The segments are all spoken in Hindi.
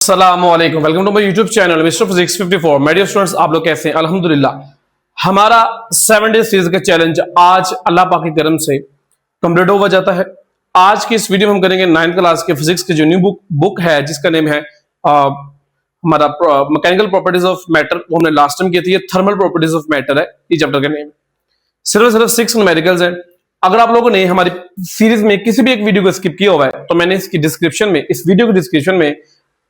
अस्सलामुअलैकुम, welcome to my YouTube channel mister physics 54। My dear students, आप लोग कैसे हैं? अल्हम्दुलिल्लाह हमारा 7 डे सीरीज का चैलेंज आज अल्लाह पाक के करम से कंप्लीट हो जाता है। आज की इस वीडियो में हम करेंगे 9th क्लास के फिजिक्स की जो न्यू बुक है जिसका नेम है हमारा मैकेनिकल प्रॉपर्टीज ऑफ मैटर। वो हमने लास्ट टाइम की थी। ये थर्मल प्रॉपर्टीज ऑफ मैटर है, ये चैप्टर का नेम। सिर्फ 6 न्यूमेरिकल्स हैं। अगर आप लोगों ने हमारी सीरीज में किसी भी एक वीडियो को स्किप किया हुआ है तो मैंने इसकी डिस्क्रिप्शन में, इस वीडियो की डिस्क्रिप्शन में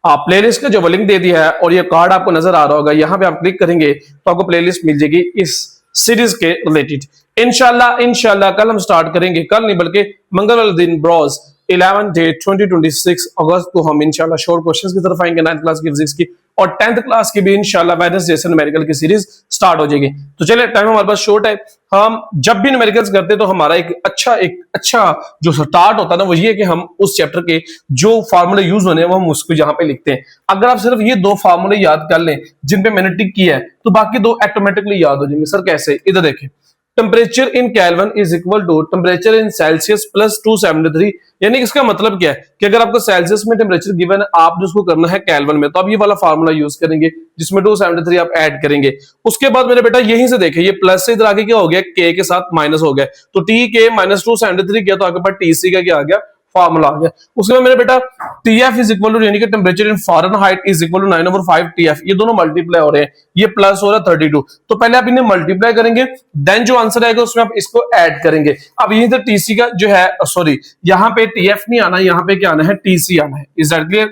प्लेलिस्ट का जो लिंक दे दिया है और ये कार्ड आपको नजर आ रहा होगा, यहाँ पे आप क्लिक करेंगे तो आपको प्लेलिस्ट मिल जाएगी इस सीरीज के रिलेटेड। इंशाल्लाह कल हम स्टार्ट करेंगे, कल नहीं बल्कि मंगल वाले दिन ब्रॉज 11 डेट 2026 अगस्त को हम इंशाल्लाह शॉर्ट क्वेश्चंस की तरफ आएंगे 9th क्लास की फिजिक्स की, और 10th क्लास की भी इंशाल्लाह वेडनेसडे से न्यूमेरिकल की सीरीज स्टार्ट हो जाएगी। तो चलिए, टाइम हमारे पास शॉर्ट है। हम जब भी न्यूमेरिकल्स करते हैं तो हमारा एक अच्छा जो स्टार्ट होता है ना, वो ये है कि हम उस चैप्टर के जो फार्मूले यूज होने हैं वो हम उसको यहाँ पे लिखते हैं। अगर आप सिर्फ ये 2 फार्मूले याद कर लें जिन पे मैंने टिक किया है तो बाकी 2 ऑटोमेटिकली याद हो जाएंगे। सर कैसे? इधर देखें, temperature in kelvin is equal to temperature in Celsius plus 273। यानी इसका मतलब क्या है कि अगर आपको सेल्सियस में टेम्परेचर गिवन है, आपने उसको करना है केल्विन में, तो आप ये वाला फार्मूला यूज करेंगे जिसमें 273 आप ऐड करेंगे। उसके बाद मेरे बेटा यहीं से देखें, ये प्लस से इधर आगे क्या हो गया, के के साथ माइनस हो गया, तो टी के माइनस 273 किया तो आपके पास टीसी का क्या आ गया, फार्मूला आ गया। उसके बाद मेरे बेटा टीएफ इज इक्वल टू, यानी कि temperature in Fahrenheit is equal to 9/5 TF. ये दोनों मल्टीप्लाई हो रहे हैं, ये प्लस हो रहा है 32। तो पहले आप इन्हें मल्टीप्लाई करेंगे, देन जो आंसर आएगा उसमें आप इसको ऐड करेंगे। अब यहीं से टीसी का जो है, सॉरी यहाँ पे टीएफ नहीं आना, यहाँ पे क्या आना है, टीसी आना है। Is that clear?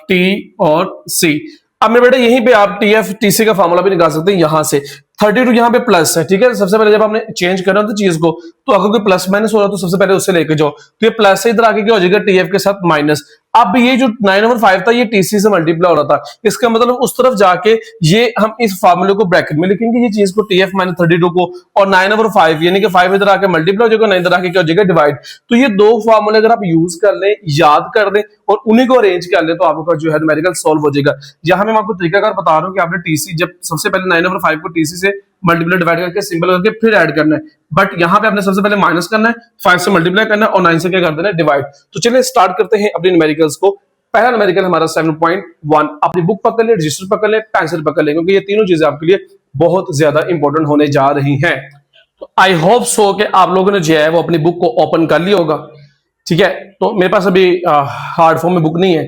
टी और सी। अब मेरे बेटा यहीं पे आप टीएफ टीसी का फार्मूला भी निकाल सकते हैं यहाँ से। 32 यहाँ पे प्लस है, ठीक है। सबसे पहले जब आपने चेंज करना तो चीज को, तो अगर कोई प्लस माइनस हो रहा है तो सबसे पहले उससे लेके जाओ, तो ये प्लस से इधर आके क्या हो जाएगा, टीएफ के साथ माइनस। अब ये जो 9/5 था ये टीसी से मल्टीप्लाई हो रहा था, इसका मतलब उस तरफ जाके ये हम इस फार्मूले को ब्रैकेट में लिखेंगे, ये चीज को टीएफ माइनस 32 को, और 9/5 यानी कि 5 इधर आके मल्टीप्लाई हो जाएगा, 9 इधर आके क्या हो जाएगा, डिवाइड। तो ये 2 फार्मूले अगर आप यूज कर लें, याद कर दें और उन्हीं को अरेंज कर लें तो आपका जो है न्यूमेरिकल सॉल्व हो जाएगा। यहाँ मैं आपको तरीकाकार बता रहा हूँ कि आपने टीसी जब सबसे पहले 9/5 को टीसी से मल्टीप्लाई डिवाइड करके सिंपल करके फिर ऐड करना है, बट यहाँ पे आपने सबसे पहले माइनस करना है, 5 से मल्टीप्लाई करना है और 9 से क्या कर देना है, डिवाइड। तो चलिए स्टार्ट करते हैं अपने न्यूमेरिकल्स को। पहला न्यूमेरिकल हमारा 7.1। अपनी बुक पकड़ ले, रजिस्टर पकड़ ले, पेंसिल पकड़ ले, क्योंकि ये तीनों चीजें आपके लिए बहुत ज्यादा इंपॉर्टेंट होने जा रही हैं। तो आई होप सो कि आप लोगों ने जो है वो अपनी बुक को ओपन कर लिया होगा, ठीक है। तो मेरे पास अभी हार्ड फॉर्म में बुक नहीं है,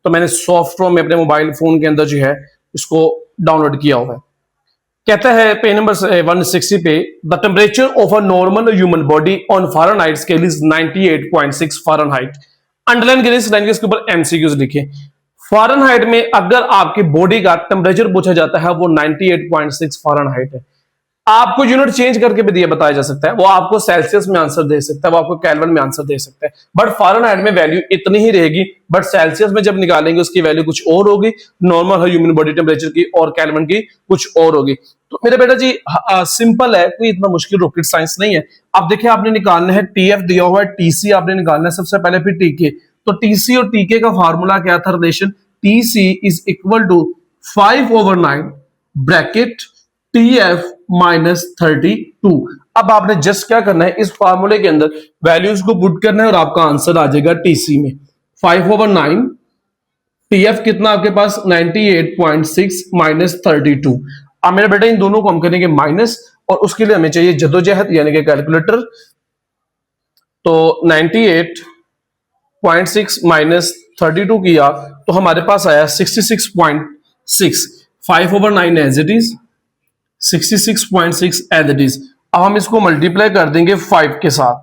तो मैंने सॉफ्ट फॉर्म में अपने मोबाइल फोन के अंदर जो है इसको डाउनलोड किया हुआ है। कहता है पेज नंबर 160 पे, the temperature of a normal human body on Fahrenheit scale is 98.6 Fahrenheit. Underline करें इस लाइन के इसके ऊपर एमसीक्यूज लिखे। फ़ारेनहाइट में अगर आपकी बॉडी का टेम्परेचर पूछा जाता है वो 98.6 फ़ारेनहाइट है। आपको यूनिट चेंज करके भी दिया बताया जा सकता है, वो आपको सेल्सियस में आंसर दे सकता है, वो आपको केल्विन में आंसर दे सकता है, बट फ़ारेनहाइट में वैल्यू इतनी ही रहेगी, बट सेल्सियस में जब निकालेंगे उसकी वैल्यू कुछ और होगी, नॉर्मल ह्यूमन बॉडी टेम्परेचर की, और केल्विन की कुछ और होगी। तो मेरे बेटा जी सिंपल है, कोई इतना मुश्किल रॉकेट साइंस नहीं है। अब देखिए आपने निकालना है, टीएफ दिया हुआ है, टीसी आपने निकालना है सबसे पहले, फिर टीके। तो टीसी और टीके का फार्मूला क्या था, relation TC is equal to 5/9 bracket TF minus 32। अब आपने जस्ट क्या करना है, इस फार्मूले के अंदर वैल्यूज को पुट करना है और आपका आंसर आ जाएगा टीसी में 5/9, टीएफ कितना आपके पास 98.6 माइनस 32। अब मेरे बेटा इन दोनों को हम करेंगे माइनस, और उसके लिए हमें चाहिए जदोजहद यानी कि कैलकुलेटर। तो 98.6 माइनस 32 किया तो हमारे पास आया 66.6। 5/9 as it is, 66.6 as it is. अब हम इसको मल्टीप्लाई कर देंगे 5 के साथ,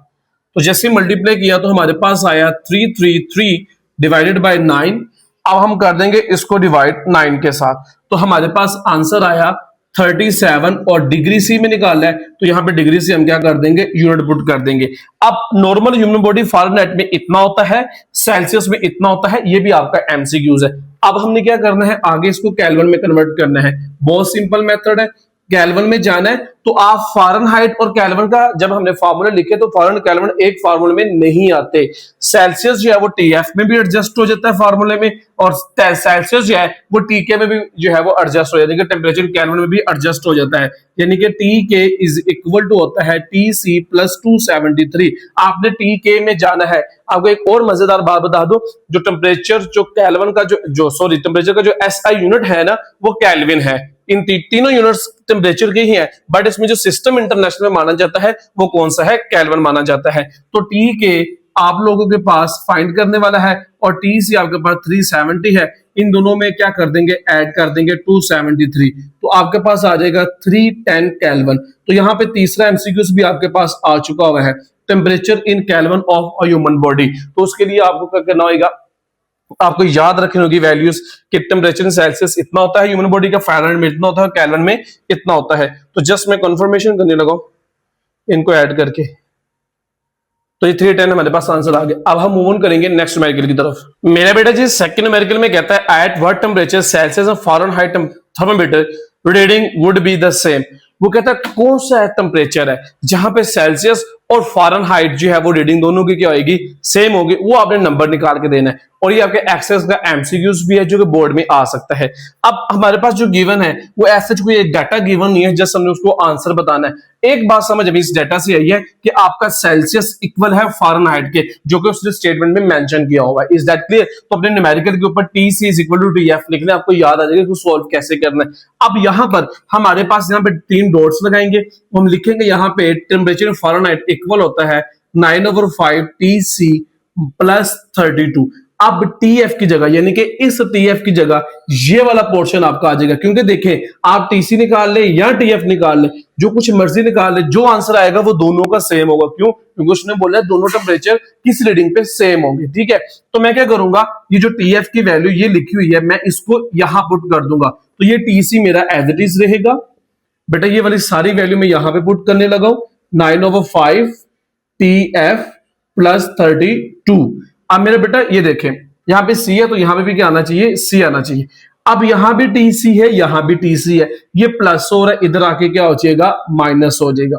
तो जैसे मल्टीप्लाई किया तो हमारे पास आया 333 डिवाइडेड बाय 9। अब हम कर देंगे इसको डिवाइड 9 के साथ, तो हमारे पास आंसर आया 37, और डिग्री सी में निकालना है तो यहाँ पे डिग्री से हम क्या कर देंगे, यूनिट पुट कर देंगे। अब नॉर्मल ह्यूमन बॉडी फ़ारेनहाइट में इतना होता है, सेल्सियस में इतना होता है, ये भी आपका एमसीक्यूज है। अब हमने क्या करना है, आगे इसको केल्विन में कन्वर्ट करना है। बहुत सिंपल मेथड है, केल्विन में जाना है, तो आप फ़ारेनहाइट और केल्विन का जब हमने फार्मूला लिखे तो फ़ारेन केल्विन एक फार्मूले में नहीं आते। सेल्सियस जो है वो टीएफ में भी एडजस्ट हो जाता है फार्मूले में, और सेल्सियस जो है वो टीके में भी जो है वो एडजस्ट हो जाता है, टेम्परेचर केल्विन में भी एडजस्ट हो जाता है। यानी कि टी के इज इक्वल टू होता है टी सी प्लस 273। आपने टी के में जाना है। आपको एक और मजेदार बात बता दो, जो टेम्परेचर जो केल्विन का जो सॉरी टेम्परेचर का जो एसआई यूनिट है ना वो केल्विन है। इन तीनों यूनिट्स टेम्परेचर के ही हैं, बट इसमें जो सिस्टम इंटरनेशनल में माना जाता है वो कौन सा है, केल्विन माना जाता है। तो टी के आप लोगों के पास फाइंड करने वाला है और टी सी आपके पास 370 है, इन दोनों में क्या कर देंगे, ऐड कर देंगे 273, तो आपके पास आ जाएगा 310 केल्विन। तो यहाँ पे तीसरा एमसीक्यूज भी आपके पास आ चुका हुआ है, temperature in kelvin of a human body. तो उसके लिए आपको क्या करना होगा, आपको याद रखनी होगी वैल्यूज कि टेम्परेचर इन सेल्सियस इतना होता है ह्यूमन बॉडी का, फ़ारेनहाइट में इतना होता है, केल्विन में इतना होता है। तो जस्ट मैं कंफर्मेशन करने लगा इनको ऐड करके, तो ये 310 हमारे पास आंसर आ गया। अब हम मूव ऑन करेंगे नेक्स्ट न्यूमेरिकल की तरफ। मेरा बेटा जी सेकंड न्यूमेरिकल में कहता है एट व्हाट टेम्परेचर सेल्सियस और Fahrenheit thermometer reading would be the same. वो कहता है कौन सा टेम्परेचर है जहां पे सेल्सियस और फ़ारेनहाइट जो है वो रीडिंग दोनों की क्या होगी, सेम होगी। वो आपने नंबर निकाल के देना है, और ये आपके एक्सेस का एमसीक्यूज भी है जो कि बोर्ड में आ सकता है। अब हमारे पास जो गिवन है वो ऐसा कोई एक डाटा गिवन नहीं है, जस्ट हमने उसको आंसर बताना है। एक बात समझ अभी इस डाटा से आई है कि आपका सेल्सियस इक्वल है फ़ारेनहाइट के, जो कि उसने स्टेटमेंट में मेंशन किया हुआ है। Is that clear? तो अपने न्यूमेरिकल के ऊपर T C is equal to T F लिखना, आपको याद आ जाएगा कि सॉल्व कैसे करना है। अब यहाँ पर हमारे पास यहाँ पे 3 डॉट्स लगाएंगे, हम लिखेंगे यहाँ पे टेम्परेचर फ़ारेनहाइट इक्वल होता है 9/5 टी सी प्लस 32। अब टीएफ की जगह, यानी कि इस टीएफ की जगह ये वाला पोर्शन आपका आ जाएगा, क्योंकि देखें आप टीसी निकाल ले या टीएफ निकाल ले, जो कुछ मर्जी निकाल ले, जो आंसर आएगा वो दोनों का सेम होगा। क्यों? क्योंकि उसने बोला है दोनों टेम्परेचर किस रीडिंग पे सेम होंगे। ठीक है, तो मैं क्या करूंगा, ये जो टीएफ की वैल्यू ये लिखी हुई है, मैं इसको यहां पुट कर दूंगा, तो ये टीसी मेरा एज इट इज रहेगा। बेटा ये वाली सारी वैल्यू मैं यहां पे पुट करने लगा हूं, 9/5 टीएफ प्लस 32। अब मेरा बेटा ये देखें, यहां पे सी है तो यहां पे भी क्या आना चाहिए, सी आना चाहिए। अब यहां भी टीसी है, यहां भी टीसी है, ये प्लस हो रहा है, इधर आके क्या हो जाएगा, माइनस हो जाएगा।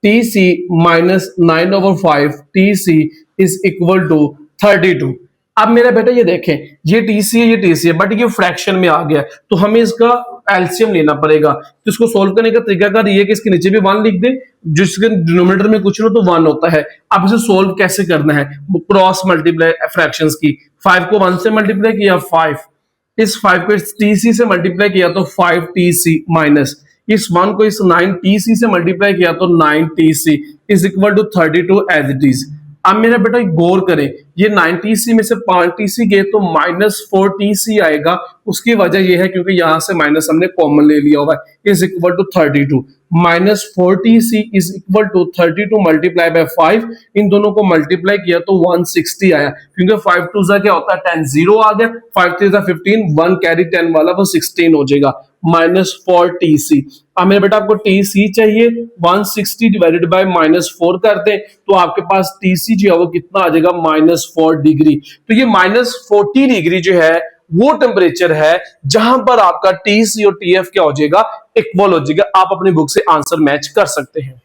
TC minus 9/5 TC is equal to 32। अब मेरा बेटा ये देखें, ये टीसी है, ये टीसी है, बट ये फ्रैक्शन में आ गया, तो हमें इसका एलसीएम लेना पड़ेगा। तो इसको सोल्व करने का तरीका ये है कि इसके नीचे भी 1 लिख दे, जिसके डिनोमिनेटर में कुछ ना तो 1 होता है। अब इसे सोल्व कैसे करना है, क्रॉस मल्टीप्लाई फ्रैक्शंस की। 5 को 1 से मल्टीप्लाई किया 5, इस 5 को इस टीसी से मल्टीप्लाई किया तो 5 टीसी माइनस इस 1 को इस 9 टीसी से मल्टीप्लाई किया तो 9 TC is equal to 32 as it is. अब मेरा बेटा गौर करें, ये 9 टीसी में से 5 टीसी गए तो -4 टीसी आएगा। उसकी वजह यह है क्योंकि यहां से माइनस हमने कॉमन ले लिया हुआ है, is equal to 32। -4 TC is equal to 32 multiply by 5, इन दोनों को मल्टीप्लाई किया तो 160 आया, क्योंकि 5 2 जा क्या होता है 10, 0 आ गया, 5 3 जा 15, 1 कैरी 10 वाला वो 16 हो जाएगा, -4 टीसी। अब मेरे बेटा आपको टीसी चाहिए, 160 डिवाइडेड बाय -4 कर दें तो आपके पास टीसी जो है वो कितना आ जाएगा, -4 डिग्री। तो ये -40 डिग्री जो है वो टेम्परेचर है जहां पर आपका टीसी और टीएफ क्या हो जाएगा, इक्वल हो जाएगा। आप अपनी बुक से आंसर मैच कर सकते हैं।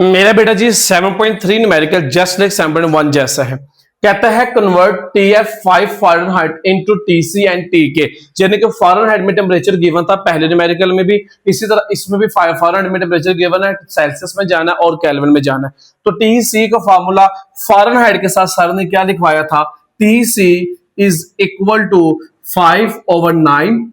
मेरा बेटा जी 7.3 न्यूमेरिकल जस्ट लाइक 7.1 जैसा है। कहता है convert TF5 Fahrenheit into TC and TK, यानी कि फ़ारेनहाइट में टेम्परेचर गिवन था पहले न्यूमेरिकल में भी, इसी तरह इसमें भी फ़ारेनहाइट में टेम्परेचर गिवन है, सेल्सियस में जाना है और केल्विन में जाना है। तो TC का फार्मूला फ़ारेनहाइट के साथ सर ने क्या लिखवाया था, TC is equal to 5/9,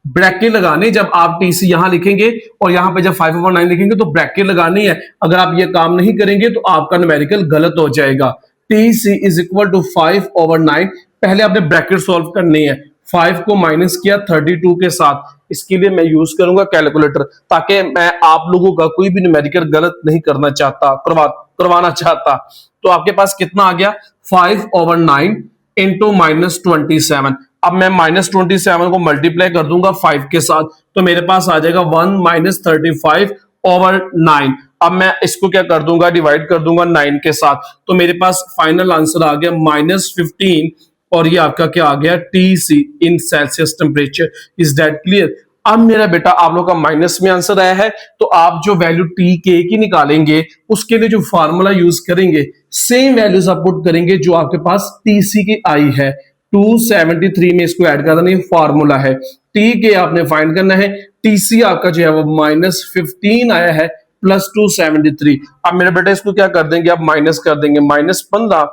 bracket लगाने, जब आप टीसी यहां लिखेंगे और यहां पे जब 5/9 लिखेंगे तो ब्रैकेट लगानी है। अगर आप ये काम नहीं करेंगे तो आपका न्यूमेरिकल गलत हो जाएगा। टीसी इज इक्वल टू 5/9, पहले आपने ब्रैकेट सॉल्व करनी है, 5 को माइनस किया 32 के साथ, इसके लिए मैं यूज करूंगा कैलकुलेटर, ताकि मैं आप लोगों का कोई भी न्यूमेरिकल गलत नहीं करना चाहता, करवाना चाहता। तो आपके पास कितना आ गया, 5/9 इंटू -27। अब मैं -27 को मल्टीप्लाई कर दूंगा 5 के साथ, तो मेरे पास आ जाएगा 1 - 35/9। अब मैं इसको क्या कर दूंगा, डिवाइड कर दूंगा 9 के साथ, तो मेरे पास फाइनल आंसर आ गया -15, और ये आपका क्या आ गया, TC in Celsius temperature. Is that clear? अब मेरा बेटा आप लोग का माइनस में आंसर आया है, तो आप जो वैल्यू टी के की निकालेंगे उसके लिए जो फार्मूला यूज करेंगे सेम वैल्यूज आप पुट करेंगे जो आपके पास टीसी की आई है। 273 में इसको ऐड कर देना, ये फार्मूला है। टी के आपने फाइंड करना है, टीसी आपका जो है वो -15 आया है प्लस 273। अब मेरे बेटा इसको क्या कर देंगे, आप माइनस कर देंगे, -15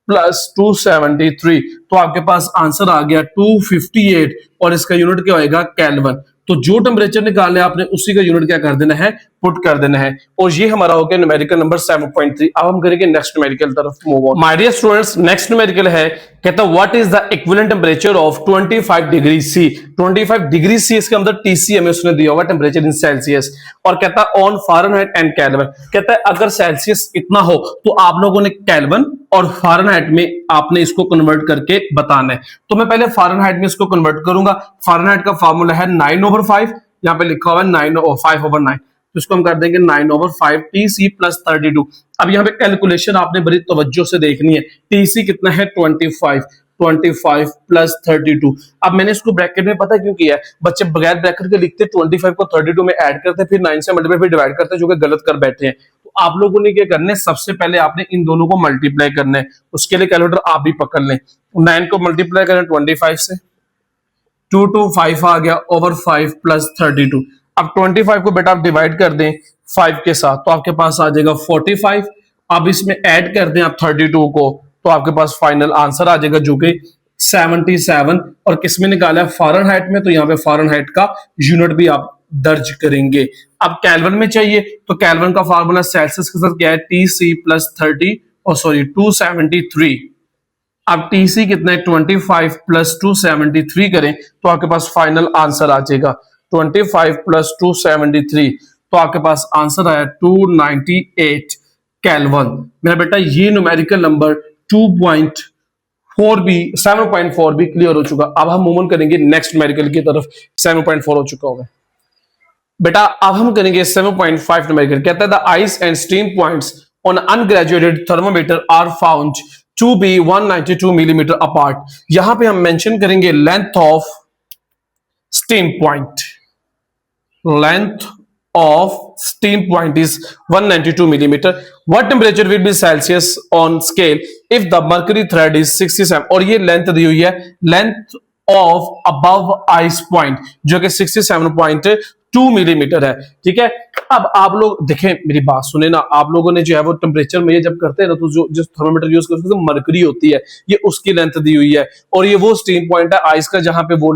प्लस 273, तो आपके पास आंसर आ गया 258 और इसका यूनिट क्या होएगा, केल्विन। तो जो टेम्परेचर निकाले आपने उसी का यूनिट क्या कर देना है, पुट कर देना है। और ये हमारा हो गया न्यूमेरिकल नंबर 7.3। अब हम करेंगे नेक्स्ट न्यूमेरिकल तरफ move on. My dear students, next numerical है, कहता है what is the equivalent temperature of 25 degree C. 25 degree C इसके अंदर टीसी हमें उसने दिया हुआ टेम्परेचर इन सेल्सियस, और कहता है ऑन फारेनहाइट एंड केल्विन। कहता है अगर सेल्सियस इतना हो तो आप लोगों ने केल्विन और फारेनहाइट में आपने इसको कन्वर्ट करके बताना है। तो मैं पहले फारेनहाइट में इसको कन्वर्ट करूंगा। फारेनहाइट का फार्मूला है 9/5, यहाँ पे लिखा हुआ है 5/9, तो इसको हम कर देंगे 9/5 टीसी प्लस 32। अब यहाँ पे कैलकुलेशन आपने बड़ी तवज्जो से देखनी है। टीसी कितना है, 25 प्लस 32। अब मैंने इसको ब्रैकेट में पता क्यों किया है, बच्चे बगैर ब्रैकेट के लिखते 25 को 32 में ऐड करते, फिर 9 से मल्टीप्लाई फिर डिवाइड करते, जो कि गलत कर बैठे हैं। तो आप लोगों ने क्या करना है, सबसे पहले आपने इन दोनों को मल्टीप्लाई करना है। उसके लिए कैलकुलेटर आप भी पकड़ लें। 9 को मल्टीप्लाई करें 25 से, 2 to 5 आ गया ओवर 5 प्लस 32। अब 25 को बेटा आप डिवाइड कर दें 5 के साथ, तो आपके पास आ जाएगा 45। अब इसमें ऐड कर दें आप 32 को, तो आपके पास फाइनल आंसर आ जाएगा जो कि 77। और किस में निकाला है, फारेनहाइट में, तो यहाँ पे फारेनहाइट का यूनिट भी आप दर्ज करेंगे। अब केल्विन में चाहिए, तो केल्विन का फार्मूला सेल्सियस के साथ क्या है, टीसी प्लस 30 और सॉरी 273। अब टीसी कितना है, 25 प्लस 273 करें तो आपके पास फाइनल आंसर आ जाएगा 25 प्लस 273, तो आपके पास आंसर आया 298 केल्विन। मेरा बेटा ये न्यूमेरिकल नंबर 2.4 भी 7.4 भी क्लियर हो चुका। अब हम मूव ऑन करेंगे नेक्स्ट न्यूमेरिकल की तरफ। 7.4 हो चुका होगा बेटा। अब हम करेंगे 7.5 न्यूमेरिकल। कहता है the ice and steam points on ungraduated thermometer are found to be 192 millimetre apart. यहां पे हम मेंशन करेंगे length of steam point. Length of steam point is 192 millimeter. What temperature will be Celsius on scale if the mercury thread is 67? और ये लेंथ दी हुई है, length of above ice point जो कि 67.2 मिलीमीटर है। ठीक है, अब आप लोग देखें, मेरी बात सुने ना, आप लोगों ने जो है वो टेम्परेचर में ये जब करते हैं ना, तो जो जिस थर्मोमीटर यूज करते हैं तो मरकरी होती है, ये उसकी लेंथ दी हुई है। और ये वो स्टीम पॉइंट है आइस का जहां पे वो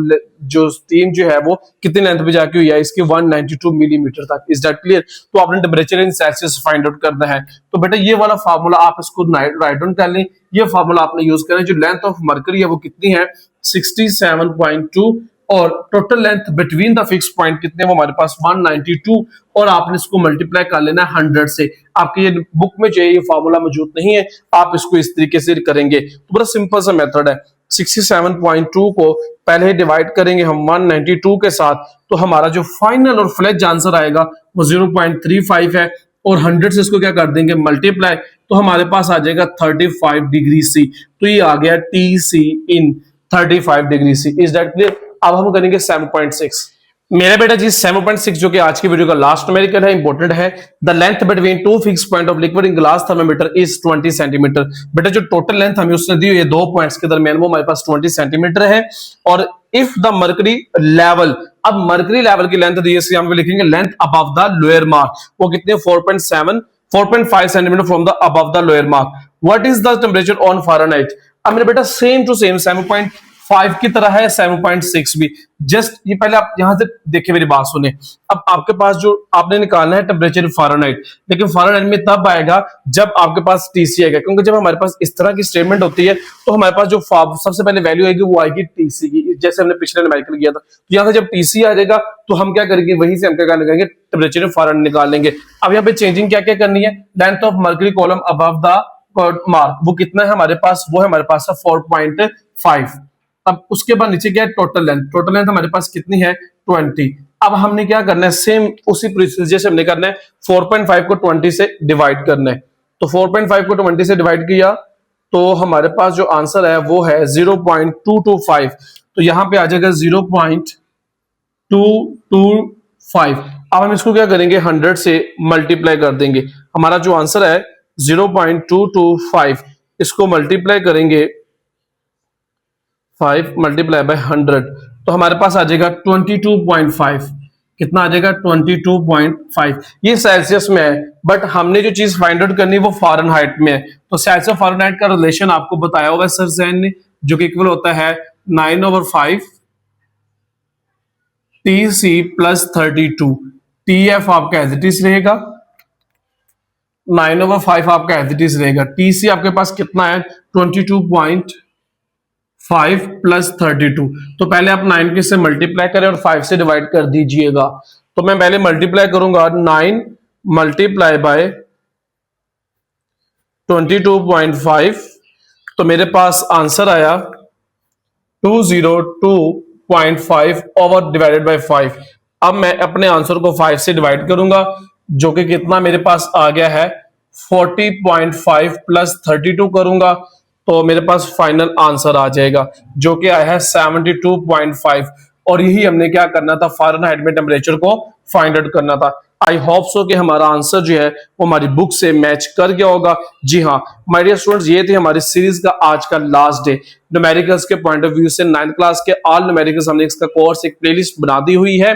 जो स्टीम जो है वो कितनी लेंथ पे जाके हुई है, इसकी 192 मिलीमीटर तक। Is that clear? तो आपने temperature in Celsius find out करना है। तो बेटा ये वाला फार्मूला आप इसको राइट डाउन कर लें। ये फार्मूला आपने यूज करें, जो लेंथ ऑफ मरकरी है वो कितनी है, 67.2, और total length between the fix point कितने, वो हमारे पास 192, और आपने इसको मल्टीप्लाई कर लेना है 100 से। आपके ये बुक में जो है ये फार्मूला मौजूद नहीं है, आप इसको इस तरीके से करेंगे। तो बड़ा सिंपल सा मेथड है। 67.2 को पहले डिवाइड करेंगे हम 192 के साथ, तो हमारा जो फाइनल और फ्लैश आंसर आएगा वो 0.35 है, और 100 से इसको क्या कर देंगे, मल्टीप्लाई, तो हमारे पास आ जाएगा 35 डिग्री सी। तो ये आ गया T C in 35 degree C. Is that clear? अब हम करेंगे 7.6। मेरा बेटा जी 7.6 जो कि आज की वीडियो का लास्ट न्यूमेरिकल है, इंपॉर्टेंट है। The length between two fix point of liquid in glass thermometer is 20 centimetre. बेटा जो टोटल लेंथ हमें उसने दी हुई है दो पॉइंट्स के दरमियान, वो हमारे पास 20 सेंटीमीटर है। और इफ द मर्करी लेवल, अब मर्करी लेवल की लेंथ दी है, हम पे लिखेंगे length above the lower mark, वो कितने 4.5 centimetre from the above the lower mark. What is the temperature on Fahrenheit? अब मेरे बेटा सेम टू सेम 7.5 की तरह है 7.6 भी। जस्ट ये पहले आप यहां से देखिए, मेरी बात सुने। अब आपके पास जो आपने निकालना है टेम्परेचर फारेनहाइट, लेकिन फारेनहाइट में तब आएगा जब आपके पास टीसी आएगा, क्योंकि जब हमारे पास इस तरह की स्टेटमेंट होती है तो हमारे पास जो सबसे पहले वैल्यू आएगी वो आएगी टीसी की, जैसे हमने पिछले न्यूमेरिकल किया था। तो यहाँ से जब टीसी आ जाएगा तो हम क्या करेंगे, वहीं से हम क्या करेंगे, टेम्परेचर फारेनहाइट निकाल लेंगे। अब यहाँ पे चेंजिंग क्या क्या करनी है, length of mercury column above the mark, वो कितना है हमारे पास, वो है हमारे पास 4.5। अब उसके बाद नीचे क्या है, टोटल लेंथ। टोटल लेंथ हमारे पास कितनी है, 20। अब हमने क्या करना है, सेम उसी प्रोसीजर से हमने करना है, 4.5 को 20 से डिवाइड करना है। तो 4.5 को 20 से डिवाइड किया तो हमारे पास जो आंसर है वो है 0.225। तो यहां पे आ जाएगा 0.225 225। अब हम इसको क्या करेंगे 100 से मल्टीप्लाई कर देंगे। हमारा जो आंसर है 0.225, इसको मल्टीप्लाई करेंगे 5 मल्टीप्लाई बाय 100, तो हमारे पास आ जाएगा 22.5। कितना आ जाएगा 22.5। ये सेल्सियस में है, बट हमने जो चीज फाइंड आउट करनी है वो फ़ारेनहाइट में है। तो सेल्सियस फ़ारेनहाइट का रिलेशन आपको बताया होगा सर जैन ने, जो कि इक्वल होता है 9/5 TC प्लस 32। TF आपका एज इट इज रहेगा, 9/5 आपका एज इट इज रहेगा। TC आपके पास कितना है 22.5 प्लस 32। तो पहले आप 9 के से मल्टीप्लाई करें और 5 से डिवाइड कर दीजिएगा। तो मैं पहले मल्टीप्लाई करूंगा 9 मल्टीप्लाई बाय 22.5, तो मेरे पास आंसर आया 202.5 ओवर डिवाइडेड बाय 5। अब मैं अपने आंसर को 5 से डिवाइड करूंगा, जो कि कितना मेरे पास आ गया है 40.5 प्लस 32 करूंगा, तो मेरे पास फाइनल आंसर आ जाएगा जो कि आया है 72.5। और यही हमने क्या करना था, फ़ारेनहाइट में टेम्परेचर को फाइंड आउट करना था। आई होप सो कि हमारा आंसर जो है वो हमारी बुक से मैच कर गया होगा। जी हाँ माय डियर स्टूडेंट्स, ये थे हमारी सीरीज का आज का लास्ट डे। न्यूमेरिकल्स के पॉइंट ऑफ व्यू से 9th क्लास के ऑल न्यूमेरिकल्स हमने इसका कोर्स एक प्लेलिस्ट बना दी हुई है।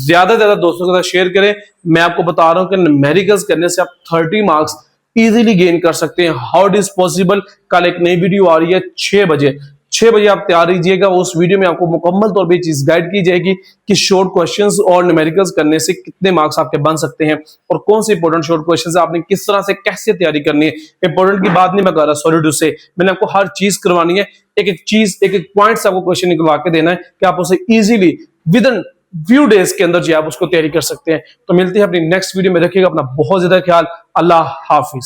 ज्यादा से ज्यादा दोस्तों के साथ शेयर करें। मैं आपको बता रहा हूं कि न्यूमेरिकल्स करने से आप 30 मार्क्स इजीली गेन कर सकते हैं। हाउ इट इज पॉसिबल, कल एक नई वीडियो आ रही है 6 बजे। 6 बजे आप तैयार रहिएगा। उस वीडियो में आपको मुकम्मल तौर पे चीज गाइड की जाएगी कि शॉर्ट क्वेश्चंस और न्यूमेरिकल्स करने से कितने मार्क्स आपके बन सकते हैं और कौन से इंपॉर्टेंट शॉर्ट क्वेश्चंस आपने किस तरह से कैसे तैयारी करनी है। इंपॉर्टेंट की बात नहीं मैं कर रहा, सॉरी टू से, मैंने आपको हर चीज करवानी है। एक एक चीज, एक एक पॉइंट से आपको क्वेश्चन निकलवा के देना है कि आप उसे easily with in few days के अंदर जो आप उसको तैयारी कर सकते हैं। तो मिलते हैं अपनी नेक्स्ट वीडियो में। रखिएगा अपना बहुत ज्यादा ख्याल। अल्लाह हाफिज।